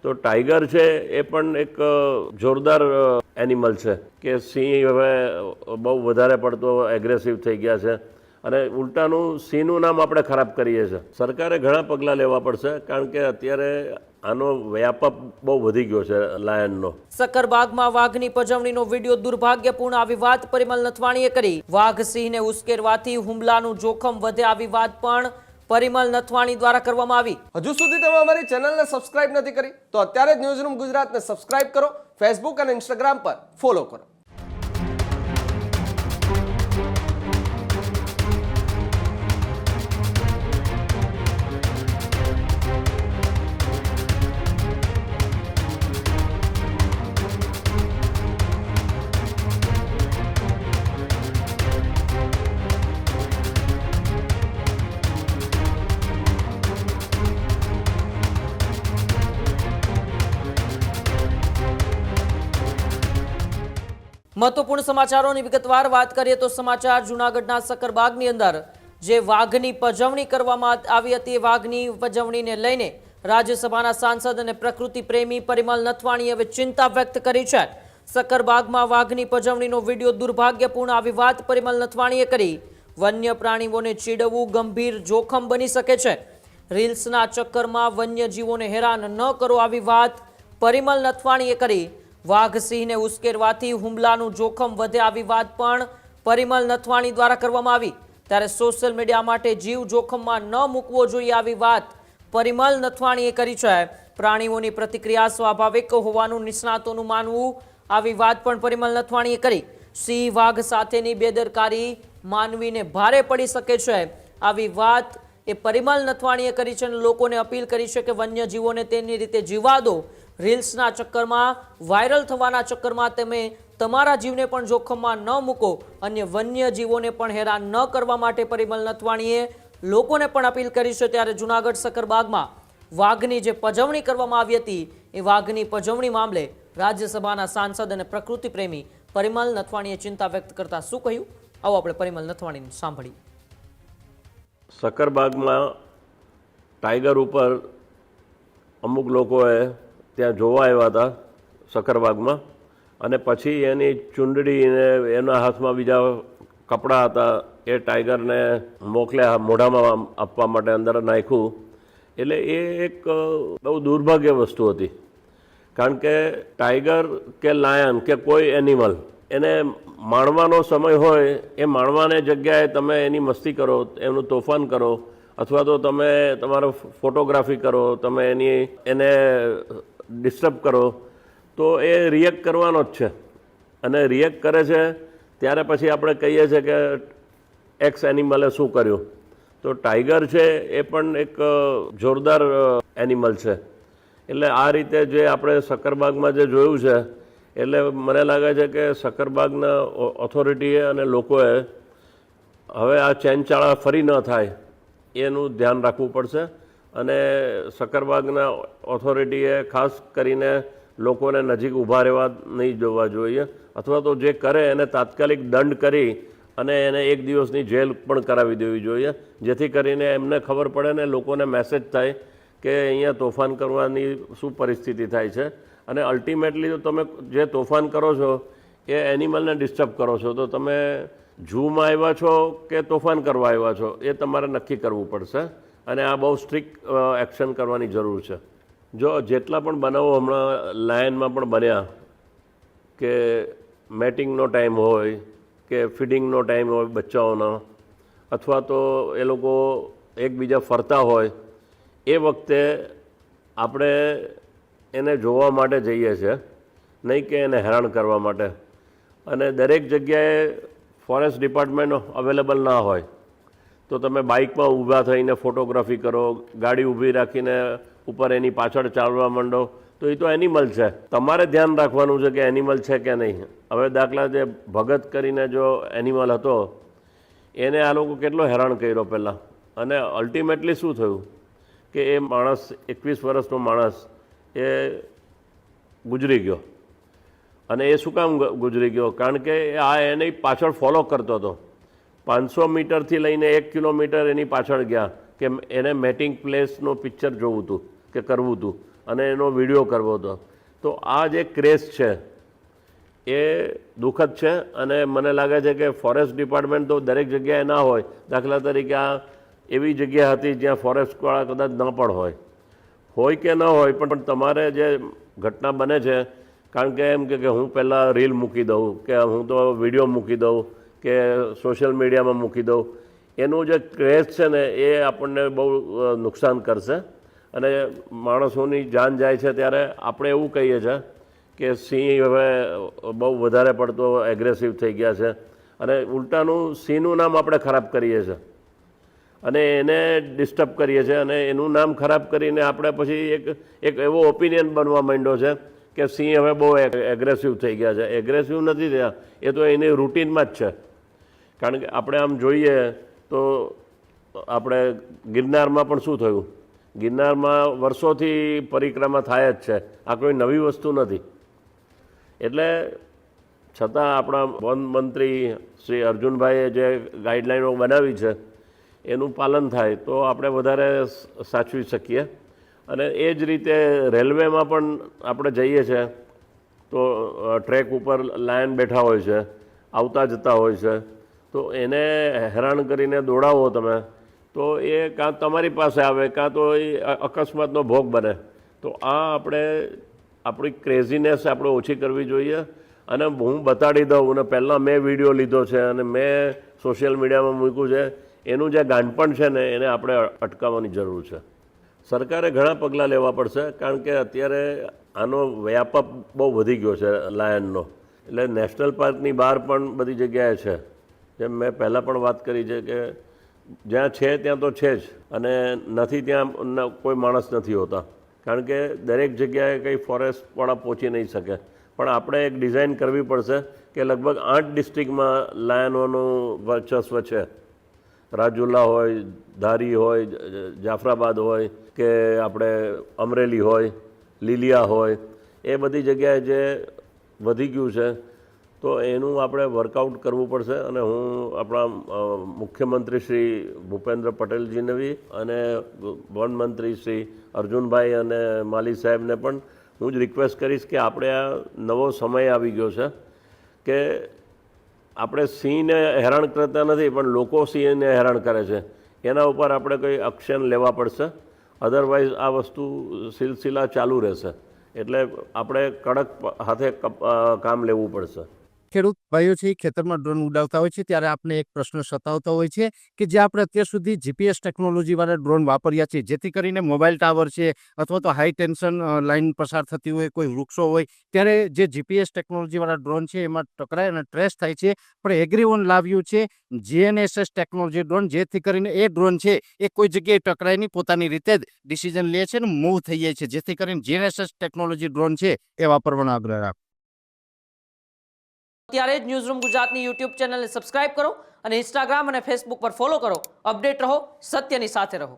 તો ટાઈગર છે એ પણ એક જોરદાર એનિમલ છે કે સિંહ હવે બહુ વધારે પડતો એગ્રેસિવ થઈ ગયા છે અને ઉલટાનું સિંહનું નામ આપણે ખરાબ કરીએ છીએ. સરકારે ઘણા પગલાં લેવા પડશે કારણ કે અત્યારે આનો વ્યાપ બહુ વધી ગયો છે લાયનનો. સક્કરબાગમાં વાઘની પજવણીનો વિડીયો દુર્ભાગ્યપૂર્ણ આવી વાત પરિમલ નથવાણીએ કરી. વાઘ સિંહને ઉશ્કેરવાથી હુમલાનું જોખમ વધે આવી વાત પણ પરિમલ નથવાણી દ્વારા કરવામાં આવી. હજુ સુધી તમે અમારી ચેનલને સબસ્ક્રાઇબ નથી કરી તો અત્યારે જ ન્યૂઝરૂમ ગુજરાતને સબસ્ક્રાઇબ કરો, ફેસબુક અને ઇન્સ્ટાગ્રામ પર ફોલો કરો. મહત્વપૂર્ણ સમાચારોની વિગતવાર વાત કરીએ તો સમાચાર જૂનાગઢના સક્કરબાગની અંદર જે વાઘની પજવણી કરવામાં આવી હતી એ વાઘની પજવણીને લઈને રાજ્યસભાના સાંસદ અને પ્રકૃતિ પ્રેમી પરિમલ નથવાણીએ હવે ચિંતા વ્યક્ત કરી છે. સક્કરબાગમાં વાઘની પજવણીનો વિડીયો દુર્ભાગ્યપૂર્ણ આવી વાત પરિમલ નથવાણીએ કરી. વન્ય પ્રાણીઓને ચીડવવું ગંભીર જોખમ બની શકે છે. રીલ્સના ચક્કરમાં વન્યજીવોને હેરાન ન કરો આવી વાત પરિમલ નથવાણીએ કરી. વાઘ સિંહને ઉશ્કેરવાથી હુમલાનું જોખમ વધે આવી વાત પણ પરિમલ નથવાણી દ્વારા કરવામાં આવી. ત્યારે સોશિયલ મીડિયા માટે જીવ જોખમમાં ન મૂકવો જોઈએ આવી વાત પરિમલ નથવાણીએ કરી છે. પ્રાણીઓની પ્રતિક્રિયા સ્વાભાવિક હોવાનું નિષ્ણાતોનું માનવું આવી વાત પણ પરિમલ નથવાણીએ કરી. સિંહ વાઘ સાથેની બેદરકારી માનવીને ભારે પડી શકે છે આવી વાત એ પરિમલ નથવાણીએ કરી છે અને લોકોને અપીલ કરી છે કે વન્યજીવોને તેની રીતે જીવવા દો. રીલ્સના ચક્કરમાં વાયરલ થવાના ચક્કરમાં તમે તમારા જીવને પણ જોખમમાં ન મૂકો. અન્ય વન્યજીવોને પણ હેરાન ન કરવા માટે પરિમલ નથવાણીએ લોકોને પણ અપીલ કરી છે. ત્યારે જૂનાગઢ સક્કરબાગમાં વાઘની જે પજવણી કરવામાં આવી હતી એ વાઘની પજવણી મામલે રાજ્યસભાના સાંસદ અને પ્રકૃતિ પ્રેમી પરિમલ નથવાણીએ ચિંતા વ્યક્ત કરતા શું કહ્યું આવો આપણે પરિમલ નથવાણીને સાંભળીએ. સક્કરબાગમાં ટાઈગર ઉપર અમુક લોકોએ ત્યાં જોવા આવ્યા હતા સક્કરબાગમાં અને પછી એની ચૂંદડીને એના હાથમાં બીજા કપડાં હતા એ ટાઈગરને મોકલ્યા મોઢામાં આપવા માટે અંદર નાખ્યું. એટલે એ એક બહુ દુર્ભાગ્ય વસ્તુ હતી કારણ કે ટાઈગર કે લાયન કે કોઈ એનિમલ એને માણવાનો સમય હોય એ માણવાની જગ્યાએ તમે એની મસ્તી કરો, એનું તોફાન કરો અથવા તો તમે તમારો ફોટોગ્રાફી કરો, તમે એને ડિસ્ટર્બ કરો તો એ રિએક્ટ કરવાનો જ છે અને રિએક્ટ કરે છે ત્યારે પછી આપણે કહીએ છીએ કે એક્સ એનિમલે શું કર્યું. તો ટાઈગર છે એ પણ એક જોરદાર એનિમલ છે. એટલે આ રીતે જે આપણે સક્કરબાગમાં જે જોયું છે એટલે મને લાગે છે કે સક્કરબાગના ઓથોરિટીએ અને લોકોએ હવે આ ચેનચાળા ફરી ન થાય એનું ધ્યાન રાખવું પડશે અને સક્કરબાગના ઓથોરિટીએ ખાસ કરીને લોકોને નજીક ઊભા રહેવા નહીં જોવા જોઈએ અથવા તો જે કરે એને તાત્કાલિક દંડ કરી અને એને એક દિવસની જેલ પણ કરાવી દેવી જોઈએ જેથી કરીને એમને ખબર પડે ને લોકોને મેસેજ થાય કે અહીંયા તોફાન કરવાની શું પરિસ્થિતિ થાય છે. અને અલ્ટિમેટલી તો તમે જે તોફાન કરો છો એ એનિમલને ડિસ્ટર્બ કરો છો તો તમે ઝૂમાં આવ્યા છો કે તોફાન કરવા આવ્યા છો એ તમારે નક્કી કરવું પડશે અને આ બહુ સ્ટ્રિક્ટ એક્શન કરવાની જરૂર છે. જો જેટલા પણ બનાવો હમણાં લાયનમાં પણ બન્યા કે મેટિંગનો ટાઈમ હોય કે ફીડિંગનો ટાઈમ હોય બચ્ચાઓનો અથવા તો એ લોકો એકબીજા ફરતા હોય એ વખતે આપણે એને જોવા માટે જઈએ છીએ નહીં કે એને હેરાન કરવા માટે. અને દરેક જગ્યાએ ફોરેસ્ટ ડિપાર્ટમેન્ટ અવેલેબલ ના હોય તો તમે બાઇકમાં ઊભા થઈને ફોટોગ્રાફી કરો, ગાડી ઊભી રાખીને ઉપર એની પાછળ ચાલવા માંડો તો એ તો એનિમલ છે. તમારે ધ્યાન રાખવાનું છે કે એનિમલ છે કે નહીં. હવે દાખલા જે ભગત કરીને જો એનિમલ હતો એને આ લોકો કેટલો હેરાન કર્યો પહેલાં અને અલ્ટિમેટલી શું થયું કે એ માણસ 21 વર્ષનો માણસ એ ગુજરી ગયો. અને એ શું કામ ગુજરી ગયો? કારણ કે આ એની પાછળ ફોલો કરતો હતો. 500 મીટરથી લઈને 1 કિલોમીટર એની પાછળ ગયા કે એને મેટિંગ પ્લેસનું પિક્ચર જોવું હતું કે કરવું હતું અને એનો વિડીયો કરવો હતો. તો આ જે ક્રેઝ છે એ દુઃખદ છે અને મને લાગે છે કે ફોરેસ્ટ ડિપાર્ટમેન્ટ તો દરેક જગ્યાએ ના હોય. દાખલા તરીકે આ એવી જગ્યા હતી જ્યાં ફોરેસ્ટવાળા કદાચ ન પણ હોય કે ન હોય, પણ તમારે જે ઘટના બને છે, કારણ કે એમ કે હું પહેલાં રીલ મૂકી દઉં કે હું તો વિડીયો મૂકી દઉં કે સોશિયલ મીડિયામાં મૂકી દઉં, એનું જે ક્રેઝ છે ને એ આપણને બહુ નુકસાન કરશે અને માણસોની જાન જાય છે. ત્યારે આપણે એવું કહીએ છીએ કે સિંહ હવે બહુ વધારે પડતો એગ્રેસિવ થઈ ગયા છે અને ઉલટાનું સિંહનું નામ આપણે ખરાબ કરીએ છીએ અને એને ડિસ્ટર્બ કરીએ છીએ અને એનું નામ ખરાબ કરીને આપણે પછી એક એવો ઓપિનિયન બનવા માંડ્યો છે કે સિંહ હવે બહુ એગ્રેસિવ થઈ ગયા છે. એગ્રેસિવ નથી થયા, એ તો એની રૂટીનમાં જ છે. કારણ કે આપણે આમ જોઈએ તો આપણે ગિરનારમાં પણ શું થયું, ગિરનારમાં વર્ષોથી પરિક્રમા થાય જ છે, આ કોઈ નવી વસ્તુ નથી. એટલે છતાં આપણા વન મંત્રી શ્રી અર્જુનભાઈએ જે ગાઈડલાઈનો બનાવી છે એનું પાલન થાય તો આપણે વધારે સાચવી શકીએ. અને એ જ રીતે રેલવેમાં પણ આપણે જઈએ છીએ તો ટ્રેક ઉપર લાયન બેઠા હોય છે, આવતા જતા હોય છે, તો એને હેરાન કરીને દોડાવો તમે તો એ કાં તમારી પાસે આવે કાં તો એ અકસ્માતનો ભોગ બને. તો આ આપણે આપણી ક્રેઝીનેસ આપણે ઓછી કરવી જોઈએ. અને હું બતાડી દઉં અને પહેલાં મેં વિડીયો લીધો છે અને મેં સોશિયલ મીડિયામાં મૂક્યું છે, એનું જે ગાંડપણ છે ને એને આપણે અટકાવવાની જરૂર છે. સરકારે ઘણા પગલાં લેવા પડશે, કારણ કે અત્યારે આનો વ્યાપ બહુ વધી ગયો છે લાયનનો. એટલે નેશનલ પાર્કની બહાર પણ બધી જગ્યાએ છે. જેમ મેં પહેલાં પણ વાત કરી છે કે જ્યાં છે ત્યાં તો છે જ અને નથી ત્યાં કોઈ માણસ નથી હોતા. કારણ કે દરેક જગ્યાએ કંઈ ફોરેસ્ટવાળા પહોંચી નહીં શકે. પણ આપણે એક ડિઝાઇન કરવી પડશે કે લગભગ 8 ડિસ્ટ્રિક્ટમાં લાયનોનું વર્ચસ્વ છે. રાજુલા હોય, ધારી હોય, જાફરાબાદ હોય કે આપણે અમરેલી હોય, લીલિયા હોય, એ બધી જગ્યાએ જે વધી ગયું છે તો એનું આપણે વર્કઆઉટ કરવું પડશે. અને હું આપણા મુખ્યમંત્રી શ્રી ભૂપેન્દ્ર પટેલજીને બી અને વન મંત્રી શ્રી અર્જુનભાઈ અને માલી સાહેબને પણ હું જ રિક્વેસ્ટ કરીશ કે આપણે આ નવો સમય આવી ગયો છે કે આપણે સિંહને હેરાન કરતા નથી પણ લોકો સિંહને હેરાન કરે છે, એના ઉપર આપણે કોઈ એક્શન લેવા પડશે. અધરવાઇઝ આ વસ્તુ સિલસિલા ચાલુ રહેશે. એટલે આપણે કડક હાથે કામ લેવું પડશે. ખેડૂત ભાઈઓ છે ખેતરમાં ડ્રોન ઉડાવતા હોય છે ત્યારે આપણે એક પ્રશ્ન સતાવતો હોય છે કે જે આપણે અત્યાર સુધી જીપીએસ ટેકનોલોજીવાળા ડ્રોન વાપર્યા છે, જેથી કરીને મોબાઈલ ટાવર છે અથવા તો હાઈ ટેન્શન લાઇન પસાર થતી હોય, કોઈ વૃક્ષો હોય, ત્યારે જે જીપીએસ ટેકનોલોજીવાળા ડ્રોન છે એમાં ટકરાય અને ટ્રેસ થાય છે. પણ એગ્રીવન લાવ્યું છે જીએનએસએસ ટેકનોલોજી ડ્રોન, જેથી કરીને એ ડ્રોન છે એ કોઈ જગ્યાએ ટકરાય નહીં, પોતાની રીતે જ ડિસિઝન લે છે ને મૂવ થઈ જાય છે. જેથી કરીને જીએનએસએસ ટેકનોલોજી ડ્રોન છે એ વાપરવાનો આગ્રહ રાખો. ત્યારે જ ન્યૂઝરૂમ ગુજરાતની યુટ્યુબ ચેનલને સબસ્ક્રાઇબ કરો અને ઇન્સ્ટાગ્રામ અને ફેસબુક પર ફોલો કરો. અપડેટ રહો, સત્યની સાથે રહો.